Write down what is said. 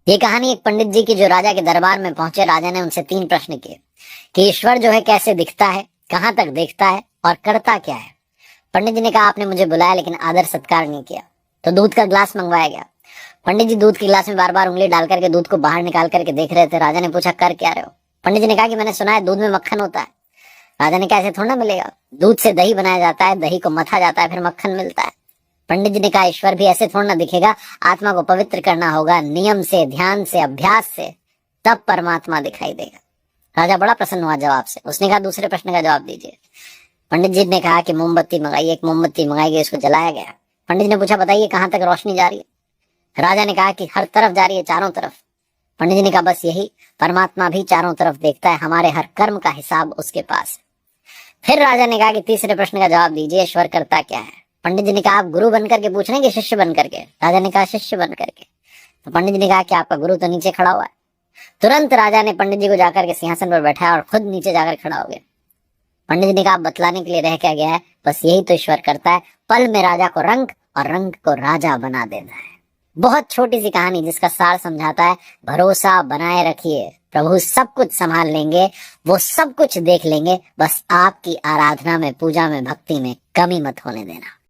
ये कहानी एक पंडित जी की, जो राजा के दरबार में पहुंचे। राजा ने उनसे 3 प्रश्न किए कि ईश्वर जो है कैसे दिखता है, कहां तक देखता है और करता क्या है। पंडित जी ने कहा, आपने मुझे बुलाया लेकिन आदर सत्कार नहीं किया। तो दूध का ग्लास मंगवाया गया। पंडित जी दूध के गिलास में बार बार उंगली डाल करके दूध को बाहर निकाल करके देख रहे थे। राजा ने पूछा, कर क्या रहे हो? पंडित जी ने कहा कि मैंने सुना है दूध में मक्खन होता है। राजा ने कहा, ऐसे थोड़ा ना मिलेगा, दूध से दही बनाया जाता है, दही को मथा जाता है, फिर मक्खन मिलता है। पंडित जी ने कहा, ईश्वर भी ऐसे थोड़ा ना दिखेगा, आत्मा को पवित्र करना होगा, नियम से, ध्यान से, अभ्यास से, तब परमात्मा दिखाई देगा। राजा बड़ा प्रसन्न हुआ जवाब से। उसने कहा, दूसरे प्रश्न का जवाब दीजिए। पंडित जी ने कहा कि मोमबत्ती मंगाई। एक मोमबत्ती मंगाई गई, उसको जलाया गया। पंडित जी ने पूछा, बताइए कहां तक रोशनी जा रही है? राजा ने कहा कि हर तरफ जा रही है, चारों तरफ। पंडित जी ने कहा, बस यही, परमात्मा भी चारों तरफ देखता है, हमारे हर कर्म का हिसाब उसके पास है। फिर राजा ने कहा कि तीसरे प्रश्न का जवाब दीजिए, ईश्वर करता क्या है? पंडित जी ने कहा, आप गुरु बन करके पूछ रहे हैं कि शिष्य बन करके? राजा ने कहा, शिष्य बन करके। तो पंडित जी ने कहा कि आपका गुरु तो नीचे खड़ा हुआ है। तुरंत राजा ने पंडित जी को जाकर के सिंहासन पर बैठाया और खुद नीचे जाकर खड़ा हो गया। पंडित जी ने कहा, आप बतलाने के लिए रह क्या गया है? बस यही तो ईश्वर करता है, पल में राजा को रंग और रंग को राजा बना देता है। बहुत छोटी सी कहानी जिसका सार समझाता है, भरोसा बनाए रखिए, प्रभु सब कुछ संभाल लेंगे, वो सब कुछ देख लेंगे, बस आपकी आराधना में, पूजा में, भक्ति में कमी मत होने देना।